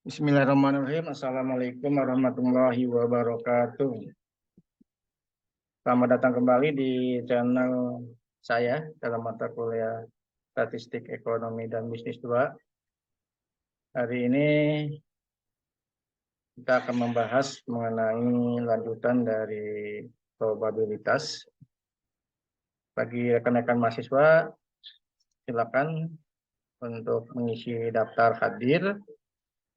Bismillahirrahmanirrahim. Assalamualaikum warahmatullahi wabarakatuh. Selamat datang kembali di channel saya dalam mata kuliah Statistik Ekonomi dan Bisnis 2. Hari ini kita akan membahas mengenai lanjutan dari probabilitas. Bagi rekan-rekan mahasiswa, silakan untuk mengisi daftar hadir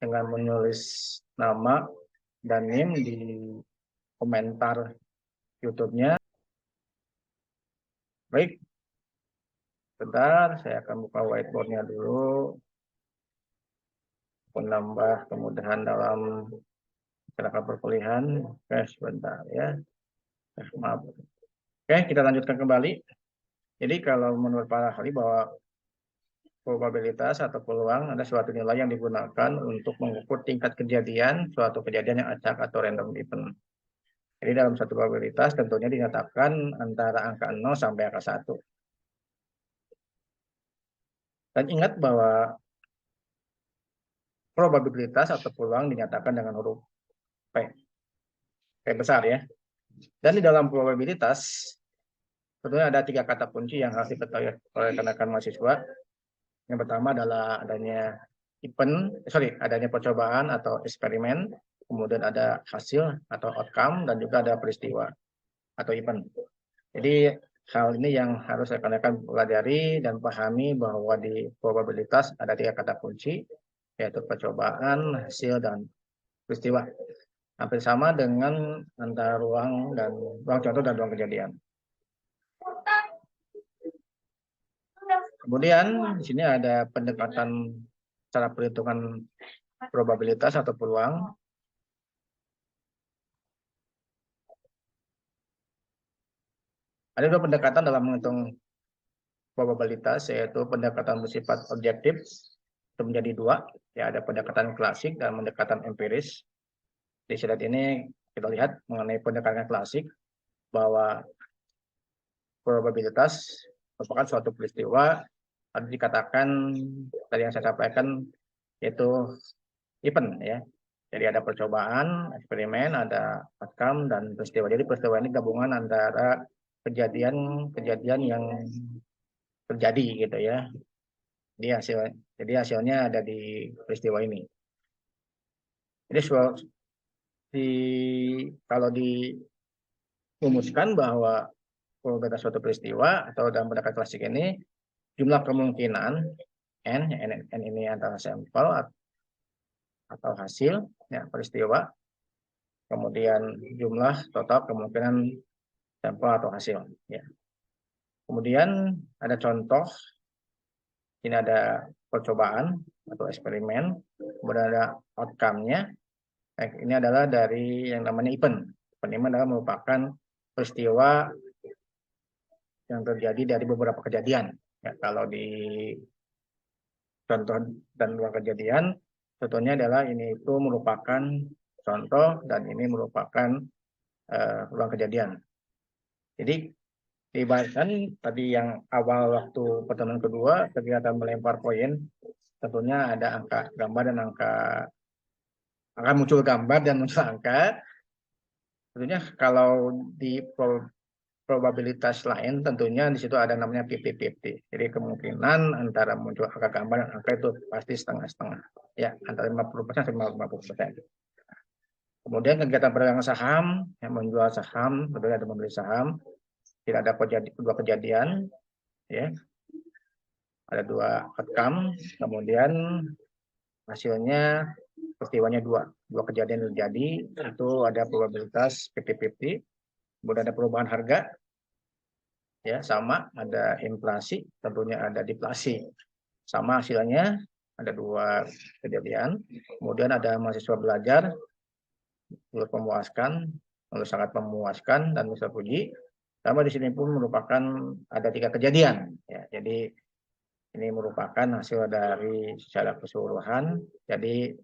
dengan menulis nama dan NIM di komentar YouTube-nya. Baik, sebentar saya akan buka whiteboard-nya dulu. Menambah kemudahan dalam masyarakat perkuliahan. Oke, sebentar ya. Maaf. Oke, kita lanjutkan kembali. Jadi kalau menurut para ahli bahwa probabilitas atau peluang ada suatu nilai yang digunakan untuk mengukur tingkat kejadian suatu kejadian yang acak atau random event. Jadi dalam satu probabilitas tentunya dinyatakan antara angka 0 sampai angka 1. Dan ingat bahwa probabilitas atau peluang dinyatakan dengan huruf P. P besar ya. Dan di dalam probabilitas tentunya ada 3 kata kunci yang harus diketahui oleh rekan-rekan mahasiswa. Yang pertama adalah adanya percobaan atau eksperimen, kemudian ada hasil atau outcome, dan juga ada peristiwa atau event. Jadi hal ini yang harus rekan-rekan pelajari dan pahami bahwa di probabilitas ada 3 kata kunci, yaitu percobaan, hasil, dan peristiwa. Hampir sama dengan antara ruang contoh dan ruang kejadian. Kemudian di sini ada pendekatan cara perhitungan probabilitas atau peluang. Ada 2 pendekatan dalam menghitung probabilitas, yaitu pendekatan bersifat objektif itu menjadi 2. Ya, ada pendekatan klasik dan pendekatan empiris. Di slide ini kita lihat mengenai pendekatan klasik bahwa probabilitas merupakan suatu peristiwa harus dikatakan tadi yang saya sampaikan yaitu event ya. Jadi ada percobaan, eksperimen, ada outcome, dan peristiwa. Jadi peristiwa ini gabungan antara kejadian yang terjadi gitu ya. Jadi hasilnya ada di peristiwa ini. Jadi kalau dirumuskan bahwa probabilitas suatu peristiwa atau dalam pendekatan klasik ini jumlah kemungkinan n ini antara sampel atau hasil ya, peristiwa, kemudian jumlah total kemungkinan sampel atau hasil ya. Kemudian ada contoh, ini ada percobaan atau eksperimen, kemudian ada outcome-nya. Ini adalah dari yang namanya event. Event ini adalah merupakan peristiwa yang terjadi dari beberapa kejadian. Ya, kalau di contoh dan luar kejadian, contohnya adalah ini itu merupakan contoh dan ini merupakan ruang kejadian. Jadi diibaratkan tadi yang awal waktu pertemuan kedua kegiatan melempar koin, tentunya ada angka gambar dan akan muncul gambar dan muncul angka. Tentunya kalau di probabilitas lain tentunya di situ ada namanya 50-50. Jadi kemungkinan antara muncul angka gambar dan angka itu pasti setengah-setengah. Ya, antara 50% sampai 50%. Kemudian kegiatan perdagangan saham, yang menjual saham, tentunya ada membeli saham. Tidak ada dua kejadian, ya. Ada 2 outcome, kemudian hasilnya peristiwanya 2 kejadian terjadi, itu ada probabilitas 50-50. Kemudian ada perubahan harga, ya sama, ada inflasi, tentunya ada deflasi, sama hasilnya ada 2 kejadian. Kemudian ada mahasiswa belajar, lulus memuaskan, lulus sangat memuaskan dan bisa puji. Sama di sini pun merupakan ada 3 kejadian, ya. Jadi ini merupakan hasil dari secara keseluruhan. Jadi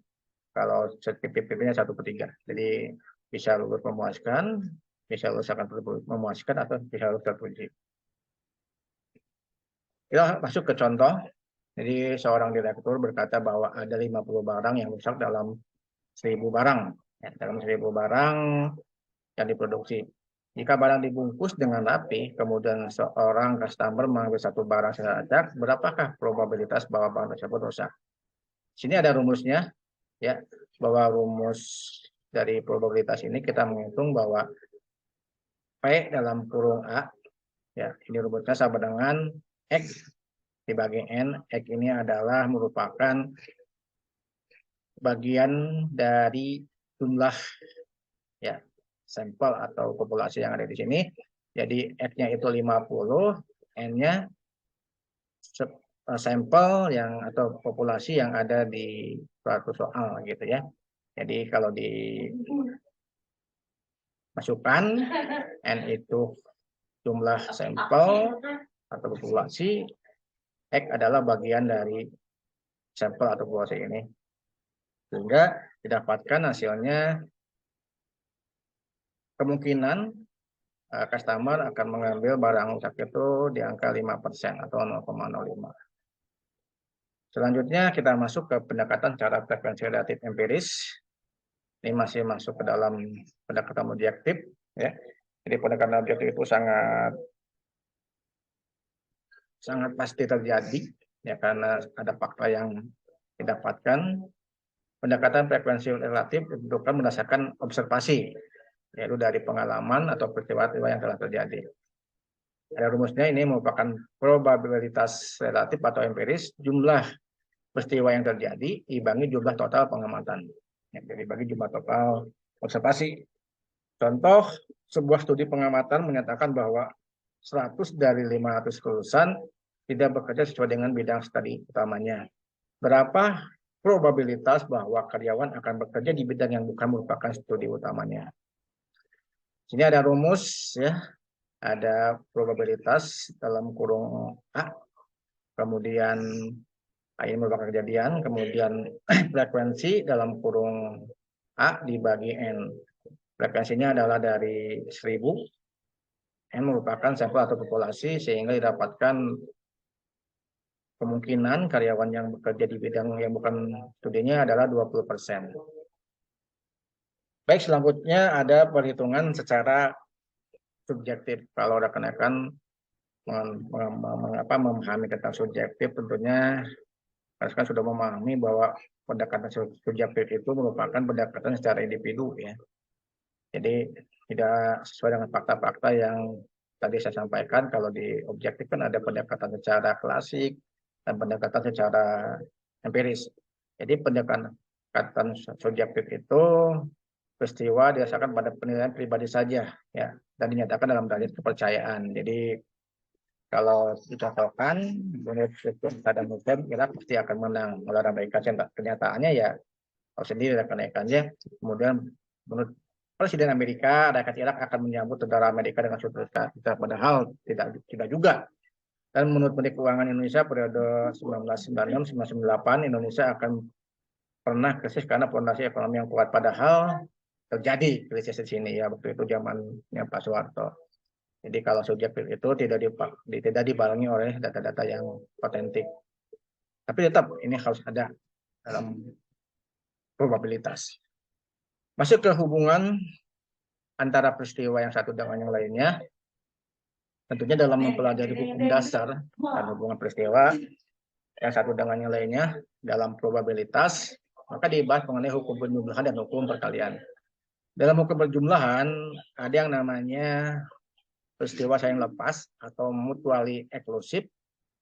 kalau PPP-nya 1/3. Jadi bisa lulus memuaskan, bisa lulus sangat memuaskan, atau bisa lulus terpuji. Kita masuk ke contoh. Jadi seorang direktur berkata bahwa ada 50 barang yang rusak dalam 1000 barang. Ya, dalam 1000 barang yang diproduksi. Jika barang dibungkus dengan rapi, kemudian seorang customer mengambil satu barang secara acak, berapakah probabilitas bahwa barang tersebut rusak? Sini ada rumusnya, ya, bahwa rumus dari probabilitas ini kita menghitung bahwa P dalam kurung A, ya, ini rumusnya sama dengan X dibagi N. X ini adalah merupakan bagian dari jumlah, ya, sampel atau populasi yang ada di sini. Jadi X-nya itu 50, N-nya sampel yang atau populasi yang ada di suatu soal gitu ya. Jadi kalau dimasukkan N itu jumlah sampel atau populasi, X adalah bagian dari sampel atau populasi ini. Sehingga didapatkan hasilnya kemungkinan customer akan mengambil barang rusak itu di angka 5% atau 0,05. Selanjutnya kita masuk ke pendekatan cara frekuensi relatif empiris. Ini masih masuk ke dalam pendekatan objektif, ya. Jadi pendekatan objektif itu sangat pasti terjadi, ya, karena ada fakta yang didapatkan. Pendekatan frekuensi relatif ditentukan berdasarkan observasi, yaitu dari pengalaman atau peristiwa-peristiwa yang telah terjadi. Ada rumusnya, ini merupakan probabilitas relatif atau empiris, jumlah peristiwa yang terjadi dibagi jumlah total pengamatan. Ya, jadi bagi jumlah total observasi. Contoh, sebuah studi pengamatan menyatakan bahwa 100 dari 500 kelulusan tidak bekerja sesuai dengan bidang studi utamanya. Berapa probabilitas bahwa karyawan akan bekerja di bidang yang bukan merupakan studi utamanya? Sini ada rumus, ya. Ada probabilitas dalam kurung A, kemudian ini merupakan kejadian, kemudian frekuensi dalam kurung A dibagi N. Frekuensinya adalah dari 1000, N merupakan sampel atau populasi, sehingga didapatkan kemungkinan karyawan yang bekerja di bidang yang bukan studinya adalah 20%. Baik, selanjutnya ada perhitungan secara subjektif. Kalau rekan-rekan memahami tentang subjektif, tentunya kan sudah memahami bahwa pendekatan subjektif itu merupakan pendekatan secara individu, ya. Jadi tidak sesuai dengan fakta-fakta yang tadi saya sampaikan. Kalau di objektif kan ada pendekatan secara klasik dan pendekatan secara empiris. Jadi pendekatan subjektif itu peristiwa didasarkan pada penilaian pribadi saja, ya, dan dinyatakan dalam derajat kepercayaan. Jadi kalau dicontohkan menurut Saddam Hussein, Irak pasti akan menang. Kalau Amerika kenyataannya ya tahu sendiri rekan-rekannya. Kemudian menurut Presiden Amerika, rakyat Irak akan menyambut tentara Amerika dengan sukacita, padahal tidak juga. Dan menurut Menteri Keuangan Indonesia periode 1996-1998, Indonesia akan pernah krisis karena fondasi ekonomi yang kuat, padahal terjadi krisis di sini, ya, waktu itu zamannya Pak Soeharto. Jadi kalau subjektif itu tidak dibarengi oleh data-data yang otentik. Tapi tetap ini harus ada dalam probabilitas. Masuk ke hubungan antara peristiwa yang satu dengan yang lainnya. Tentunya dalam mempelajari hukum dasar dan hubungan peristiwa yang satu dengan yang lainnya dalam probabilitas, maka dibahas mengenai hukum penjumlahan dan hukum perkalian. Dalam hukum perjumlahan ada yang namanya peristiwa saling lepas atau mutually exclusive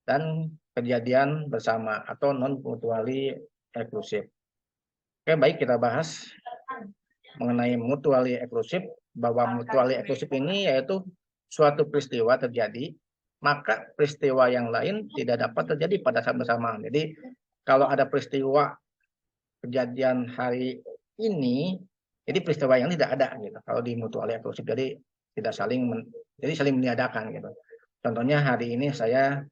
dan kejadian bersama atau non mutually exclusive. Oke, baik, kita bahas mengenai mutually exclusive, bahwa mutually exclusive ini yaitu suatu peristiwa terjadi, maka peristiwa yang lain tidak dapat terjadi pada saat bersamaan. Jadi kalau ada peristiwa kejadian hari ini, jadi peristiwa yang tidak ada gitu. Kalau di mutually exclusive, jadi tidak saling meniadakan gitu. Contohnya hari ini saya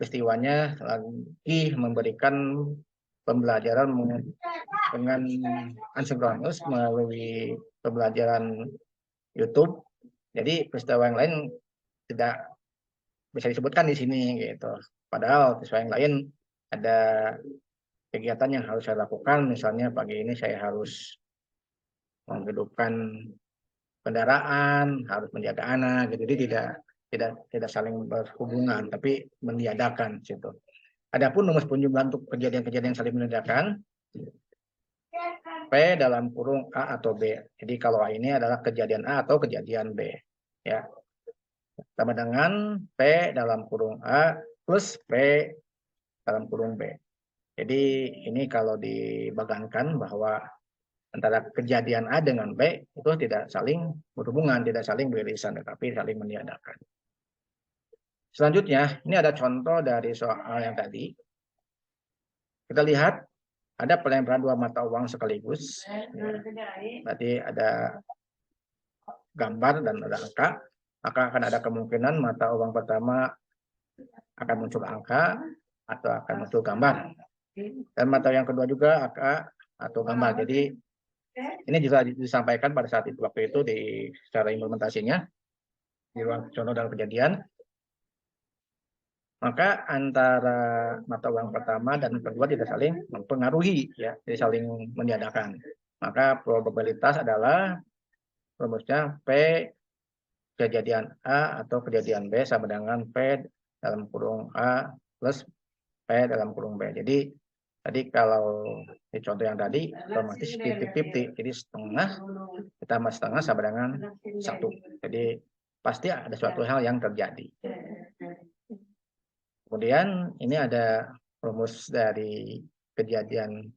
peristiwanya lagi memberikan pembelajaran dengan asinkronus melalui pembelajaran YouTube. Jadi peristiwa yang lain tidak bisa disebutkan di sini gitu. Padahal siswa yang lain ada kegiatan yang harus saya lakukan, misalnya pagi ini saya harus menghidupkan kendaraan, harus menjaga anak, gitu. Jadi tidak saling berhubungan, tapi meniadakan situ. Adapun rumus penjumlahan untuk kejadian-kejadian yang saling meniadakan, P dalam kurung A atau B. Jadi kalau A ini adalah kejadian A atau kejadian B, ya. Sama dengan P dalam kurung A plus P dalam kurung B. Jadi ini kalau dibagankan bahwa antara kejadian A dengan B itu tidak saling berhubungan, tidak saling beririsan, tetapi saling meniadakan. Selanjutnya, ini ada contoh dari soal yang tadi. Kita lihat ada pelemparen dua mata uang sekaligus. Berarti ada gambar dan ada angka. Maka akan ada kemungkinan mata uang pertama akan muncul angka atau akan muncul gambar. Dan mata yang kedua juga angka atau gambar. Jadi ini juga disampaikan pada saat itu, waktu itu di secara implementasinya di ruang contoh dalam kejadian. Maka antara mata uang pertama dan kedua tidak saling mempengaruhi, ya, tidak saling meniadakan. Maka probabilitas adalah rumusnya P kejadian A atau kejadian B sama dengan P dalam kurung A plus P dalam kurung B. Jadi tadi kalau di contoh yang tadi otomatis 50-50, jadi setengah ditambah setengah sama dengan 1. Jadi pasti ada suatu hal yang terjadi. Kemudian ini ada rumus dari kejadian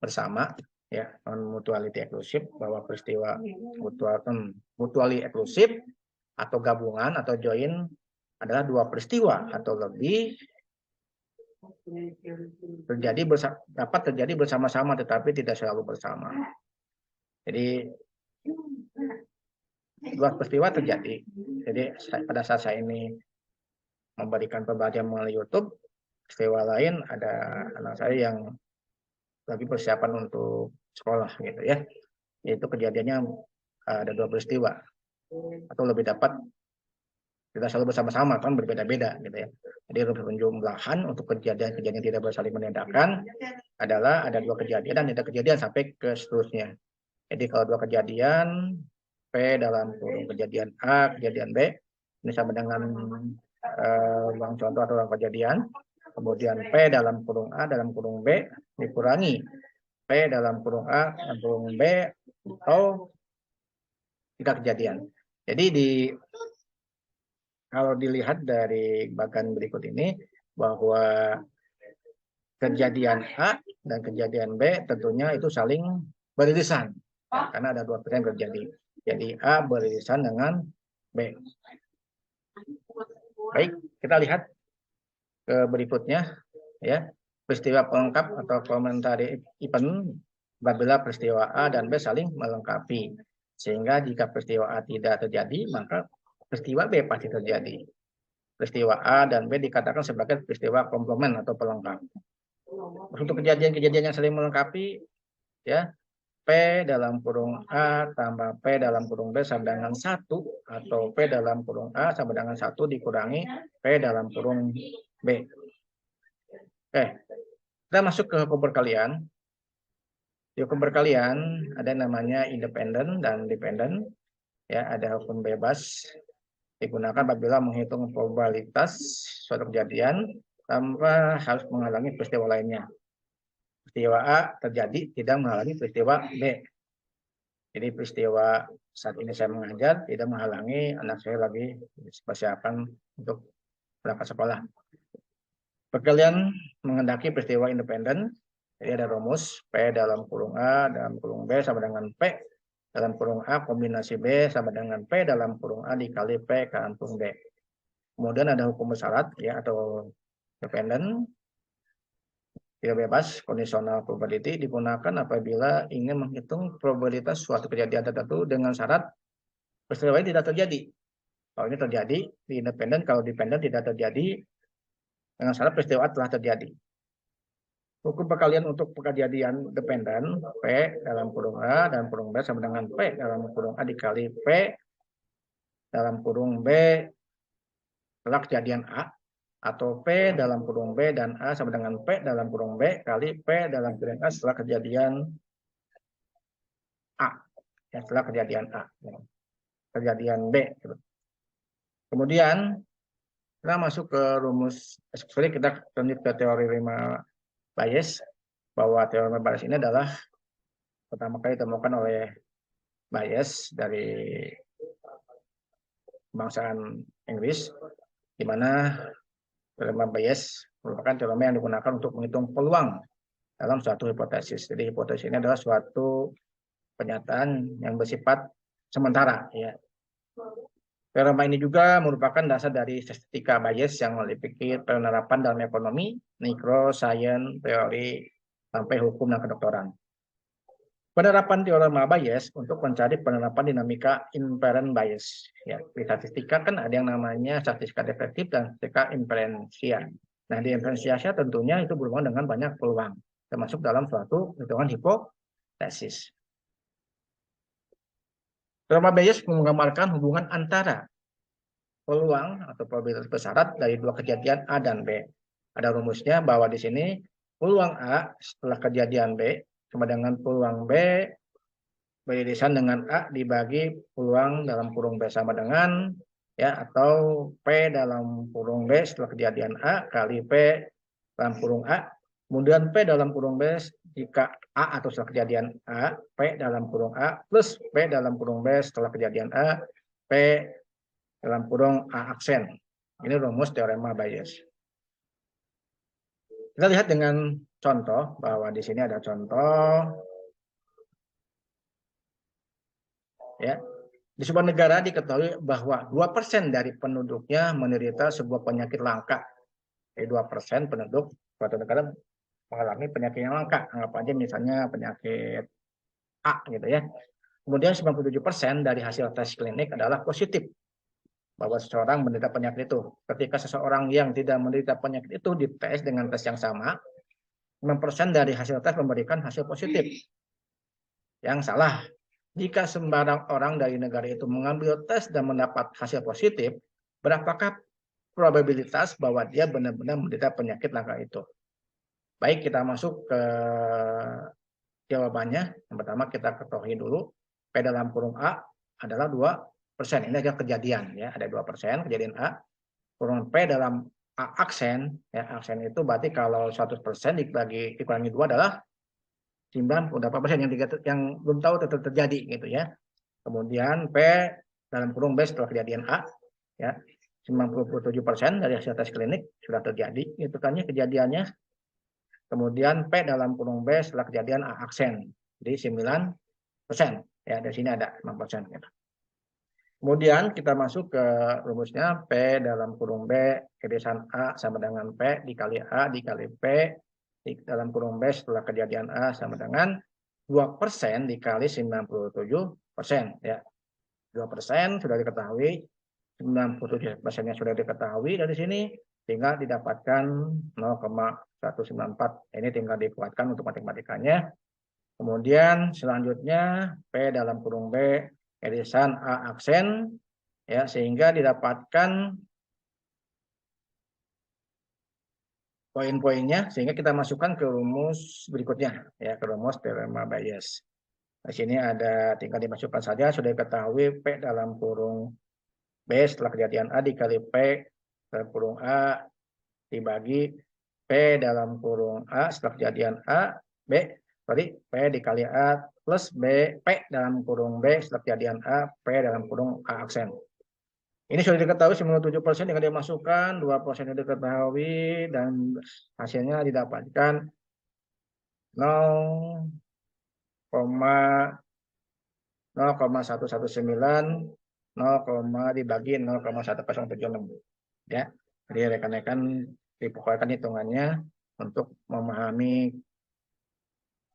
bersama, ya, non mutuality exclusive, bahwa peristiwa mutually exclusive atau gabungan atau join adalah dua peristiwa atau lebih dapat terjadi bersama-sama tetapi tidak selalu bersama. Jadi dua peristiwa terjadi. Jadi pada saat saya ini memberikan pembelajaran melalui YouTube, peristiwa lain ada anak saya yang lagi persiapan untuk sekolah, gitu ya. Itu kejadiannya ada dua peristiwa atau lebih dapat tidak selalu bersama-sama, kan berbeda-beda, gitu ya. Jadi penjumlahan untuk kejadian-kejadian tidak bersaling meniadakan adalah ada dua kejadian dan tidak kejadian sampai ke seterusnya. Jadi kalau dua kejadian, P dalam kurung kejadian A, kejadian B, ini sama dengan ruang contoh atau ruang kejadian. Kemudian P dalam kurung A dalam kurung B dikurangi P dalam kurung A dalam kurung B atau tiga kejadian. Jadi kalau dilihat dari bagian berikut ini bahwa kejadian A dan kejadian B tentunya itu saling beririsan, ya, karena ada dua peristiwa yang terjadi. Jadi A beririsan dengan B. Baik, kita lihat ke berikutnya, ya, peristiwa pelengkap atau complementary event apabila peristiwa A dan B saling melengkapi. Sehingga jika peristiwa A tidak terjadi, maka peristiwa B pasti terjadi. Peristiwa A dan B dikatakan sebagai peristiwa komplement atau pelengkap. Untuk kejadian-kejadian yang saling melengkapi, ya, P dalam kurung A tambah P dalam kurung B sama dengan 1 atau P dalam kurung A sama dengan 1 dikurangi P dalam kurung B. Oke, kita masuk ke hukum perkalian. Di hukum perkalian ada namanya independen dan dependen. Ya, ada hukum bebas digunakan apabila menghitung probabilitas suatu kejadian tanpa harus menghalangi peristiwa lainnya. Peristiwa A terjadi tidak menghalangi peristiwa B. Jadi peristiwa saat ini saya mengajar tidak menghalangi anak saya lagi persiapan untuk berangkat sekolah. Perkalian menghendaki peristiwa independen, jadi ada rumus P dalam kurung A dalam kurung B sama dengan P dalam kurung A kombinasi B sama dengan P dalam kurung A dikali P dalam kurung B. Kemudian ada hukum bersyarat, ya, atau dependen, tidak bebas, conditional probability digunakan apabila ingin menghitung probabilitas suatu kejadian tertentu dengan syarat peristiwa ini tidak terjadi. Kalau ini terjadi di independen, kalau dependen tidak terjadi dengan syarat peristiwa telah terjadi. Hukum perkalian untuk kejadian dependen, P dalam kurung A dan kurung B sama dengan P dalam kurung A dikali P dalam kurung B setelah kejadian A. atau P dalam kurung B dan A sama dengan P dalam kurung B kali P dalam kurung A setelah kejadian A. Ya, setelah kejadian A. Ya. Kejadian B. Gitu. Kemudian kita masuk ke rumus, kita lanjut ke teori 5 Bayes, bahwa teori 5 Bayes ini adalah pertama kali ditemukan oleh Bayes dari kebangsaan Inggris, di mana teorema Bayes merupakan teorema yang digunakan untuk menghitung peluang dalam suatu hipotesis. Jadi hipotesis ini adalah suatu pernyataan yang bersifat sementara. Ya. Teorema ini juga merupakan dasar dari statistika Bayes yang meliputi penerapan dalam ekonomi, neuroscience, teori, sampai hukum dan kedokteran. Penerapan teorema Bayes untuk mencari penerapan dinamika inference bias. Ya, di statistika kan ada yang namanya statistika defektif dan statistika inferensia. Nah, di inferensia tentunya itu berhubungan dengan banyak peluang, termasuk dalam suatu hitungan hipotesis. Teorema Bayes menggambarkan hubungan antara peluang atau probabilitas bersyarat dari dua kejadian A dan B. Ada rumusnya bahwa di sini peluang A setelah kejadian B sama dengan peluang B beririsan dengan A dibagi peluang dalam kurung B sama dengan ya, atau P dalam kurung B setelah kejadian A kali P dalam kurung A. Kemudian P dalam kurung B jika A atau setelah kejadian A, P dalam kurung A plus P dalam kurung B setelah kejadian A, P dalam kurung A aksen. Ini rumus teorema Bayes. Kita lihat dengan contoh, bahwa di sini ada contoh. Ya, di sebuah negara diketahui bahwa 2% dari penduduknya menderita sebuah penyakit langka. Jadi 2% penduduk suatu negara mengalami penyakit yang langka. Anggap aja misalnya penyakit A gitu ya. Kemudian 97% dari hasil tes klinik adalah positif bahwa seseorang menderita penyakit itu. Ketika seseorang yang tidak menderita penyakit itu dites dengan tes yang sama, 6% dari hasil tes memberikan hasil positif. Yang salah. Jika sembarang orang dari negara itu mengambil tes dan mendapat hasil positif, berapakah probabilitas bahwa dia benar-benar menderita penyakit langka itu? Baik, kita masuk ke jawabannya. Yang pertama kita ketahui dulu, P dalam kurung A adalah 2%. Ini adalah kejadian, ya, ada 2% kejadian A. Kurung P dalam A aksen, ya, aksen itu berarti kalau 100% dikurangi 2 adalah 98% yang belum tahu terjadi gitu ya. Kemudian P dalam kurung B setelah kejadian A, ya, 97% dari hasil tes klinik sudah terjadi, itu kan kejadiannya. Kemudian P dalam kurung B setelah kejadian A aksen, jadi 9%. Ya, di sini ada 6%. Gitu. Kemudian kita masuk ke rumusnya, P dalam kurung B irisan A sama dengan P dikali A dikali P dalam kurung B setelah kejadian A sama dengan 2% dikali 97%. Ya. 2% sudah diketahui, 97%-nya sudah diketahui dari sini, tinggal didapatkan 0,194. Ini tinggal dikuatkan untuk matematikanya. Kemudian selanjutnya P dalam kurung B irisan A aksen, ya, sehingga didapatkan poin-poinnya, sehingga kita masukkan ke rumus berikutnya, ya, ke rumus teorema Bayes. Di sini ada, tinggal dimasukkan saja, sudah diketahui P dalam kurung B setelah kejadian A dikali P dalam kurung A dibagi P dalam kurung A setelah kejadian A, P dikali A plus P dalam kurung B setelah kejadian A, P dalam kurung A aksen. Ini sudah diketahui 97% yang dimasukkan, 2% yang diketahui, dan hasilnya didapatkan 0,119, 0, dibagi 0,1076. Ya, jadi rekan-rekan dipokokkan hitungannya untuk memahami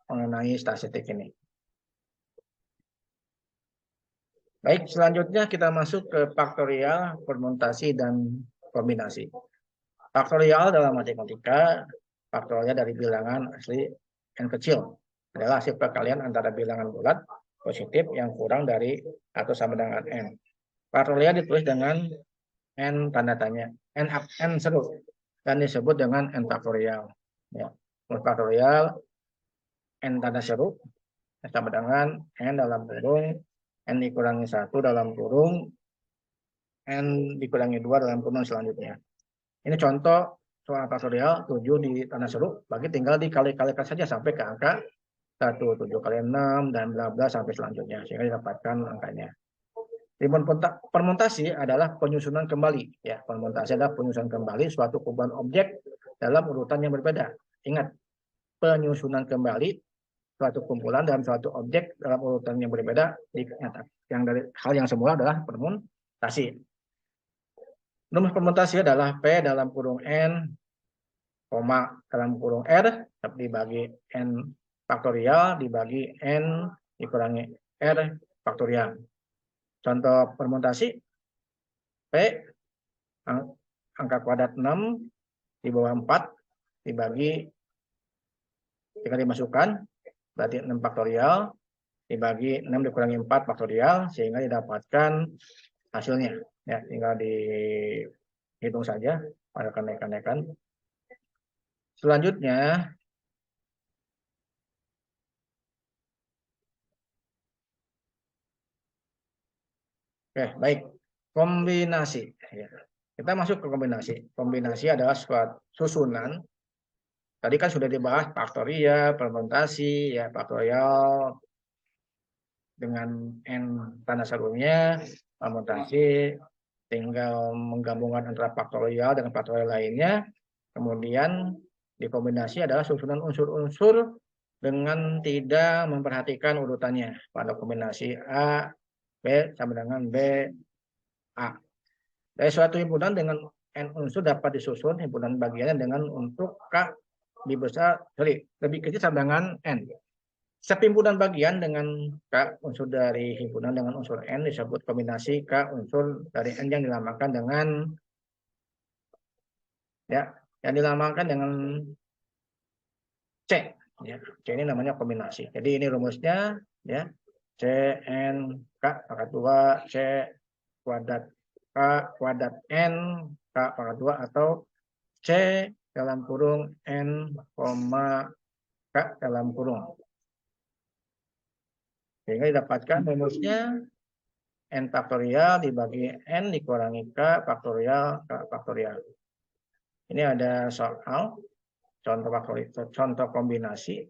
mengenai statistik ini. Baik, selanjutnya kita masuk ke faktorial, permutasi, dan kombinasi. Faktorial dalam matematika, faktorialnya dari bilangan asli yang kecil adalah hasil perkalian antara bilangan bulat positif yang kurang dari atau sama dengan n. Faktorial ditulis dengan n tanda tanya, n seru. dan disebut dengan n faktorial. Ya, n faktorial n tanda seru sama dengan n dalam kurung n dikurangi 1 dalam kurung n dikurangi 2 dalam kurung selanjutnya. Ini contoh soal faktorial 7 di tanda seru, bagi tinggal dikali-kalikan saja sampai ke angka 1, 7 kali 6, dan bla bla sampai selanjutnya, sehingga didapatkan angkanya. Permutasi adalah penyusunan kembali. Ya, permutasi adalah penyusunan kembali suatu kumpulan objek dalam urutan yang berbeda. Ingat, penyusunan kembali suatu kumpulan dalam suatu objek dalam urutan yang berbeda. Yang dari hal yang semula adalah permutasi. Rumus permutasi adalah P dalam kurung N, koma dalam kurung R, dibagi N faktorial, dibagi N dikurangi R faktorial. Contoh permutasi, P, angka kuadrat 6, di bawah 4, dibagi, tinggal dimasukkan, berarti 6 faktorial, dibagi 6 dikurangi 4 faktorial, sehingga didapatkan hasilnya. Ya, tinggal dihitung saja, pada rekan-rekan. Selanjutnya, oke, baik. Kombinasi. Ya. Kita masuk ke kombinasi. Kombinasi adalah suatu susunan. Tadi kan sudah dibahas faktorial, permutasi, ya faktorial dengan n tanda serunya, permutasi tinggal menggabungkan antara faktorial dengan faktorial lainnya. Kemudian dikombinasi adalah susunan unsur-unsur dengan tidak memperhatikan urutannya. Pada kombinasi A, B sama dengan B, A. Dari suatu himpunan dengan n unsur dapat disusun himpunan bagiannya dengan untuk K lebih kecil sama dengan n. Setiap himpunan bagian dengan K unsur dari himpunan dengan unsur n disebut kombinasi K unsur dari n yang dinamakan dengan C. Ya, C ini namanya kombinasi. Jadi ini rumusnya, ya, C n K pangkat 2 C kuadrat K kuadrat n K pangkat 2 atau C dalam kurung n, K dalam kurung. Sehingga didapatkan rumusnya n faktorial dibagi n dikurangi K faktorial. Ini ada soal contoh kombinasi,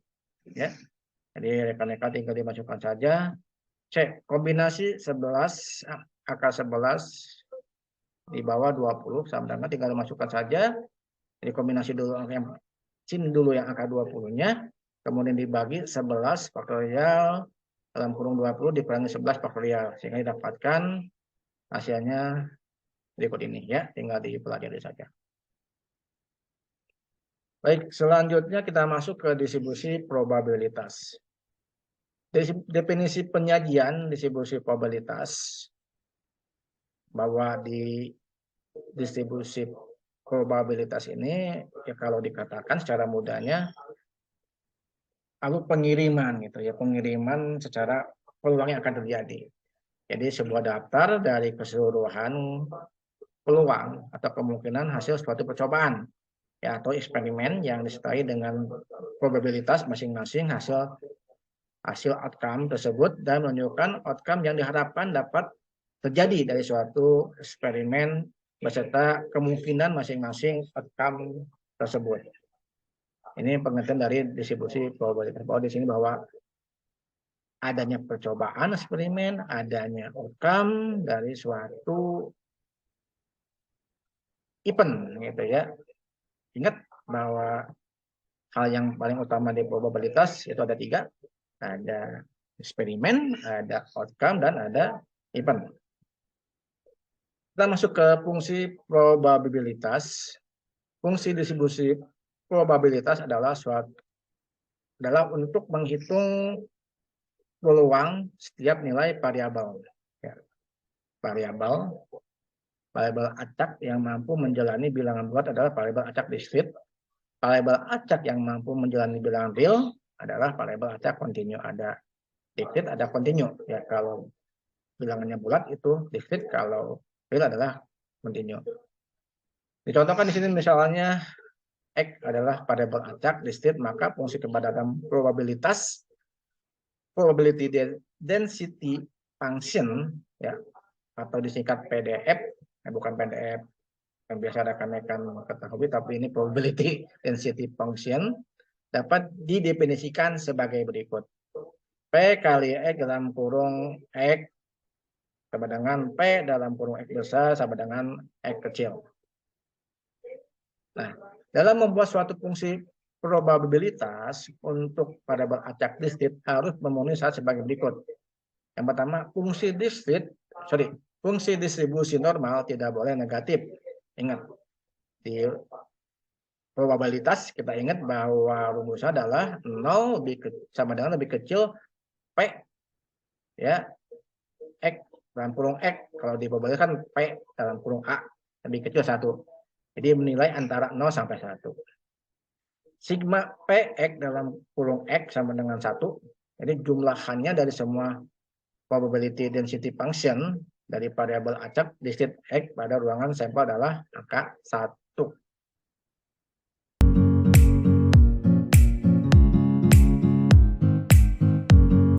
ya. Jadi rekan-rekan tinggal dimasukkan saja. C, kombinasi 11 akar 11 di bawah 20 sama dengan, tinggal dimasukkan saja. Jadi kombinasi dulu yang dulu yang angka 20-nya, kemudian dibagi 11 faktorial dalam kurung 20 dikurangi 11 faktorial, sehingga didapatkan hasilnya berikut ini, ya. Tinggal dipelajari saja. Baik, selanjutnya kita masuk ke distribusi probabilitas. Definisi penyajian distribusi probabilitas bahwa di distribusi probabilitas ini, ya, kalau dikatakan secara mudahnya pengiriman gitu, ya, pengiriman secara peluang yang akan terjadi. Jadi sebuah daftar dari keseluruhan peluang atau kemungkinan hasil suatu percobaan, ya, atau eksperimen yang disertai dengan probabilitas masing-masing hasil outcome tersebut dan menunjukkan outcome yang diharapkan dapat terjadi dari suatu eksperimen beserta kemungkinan masing-masing outcome tersebut. Ini pengertian dari distribusi probabilitas. Bahwa di sini bahwa adanya percobaan eksperimen, adanya outcome dari suatu event, gitu ya. Ingat bahwa hal yang paling utama di probabilitas itu ada 3. Ada eksperimen, ada outcome, dan ada event. Kita masuk ke fungsi probabilitas. Fungsi distribusi probabilitas adalah untuk menghitung peluang setiap nilai variabel. Ya. Variabel acak yang mampu menjalani bilangan bulat adalah variabel acak diskrit. Variabel acak yang mampu menjalani bilangan real adalah variabel acak kontinu. Ada diskrit, ada kontinu. Ya, kalau bilangannya bulat itu diskrit, kalau real adalah kontinu. Dicontohkan di sini misalnya X adalah variabel acak di state, maka fungsi kepadatan probability density function ya, atau disingkat PDF, bukan PDF yang biasa rekan-rekan ketahui, tapi ini probability density function dapat didefinisikan sebagai berikut. P kali X dalam kurung X sama dengan P dalam kurung X besar sama dengan X kecil. Nah, dalam membuat suatu fungsi probabilitas untuk variabel acak discrete harus memenuhi syarat sebagai berikut. Yang pertama, fungsi distribusi normal tidak boleh negatif. Ingat, di probabilitas kita ingat bahwa rumusnya adalah 0 sama dengan lebih kecil P ya X dalam kurung X. Kalau di probabilitas kan P dalam kurung A lebih kecil 1. Jadi menilai antara 0 sampai 1. Sigma PX dalam kurung X sama dengan 1. Jadi jumlahannya dari semua probability density function dari variabel acak discrete X pada ruangan sampel adalah angka 1.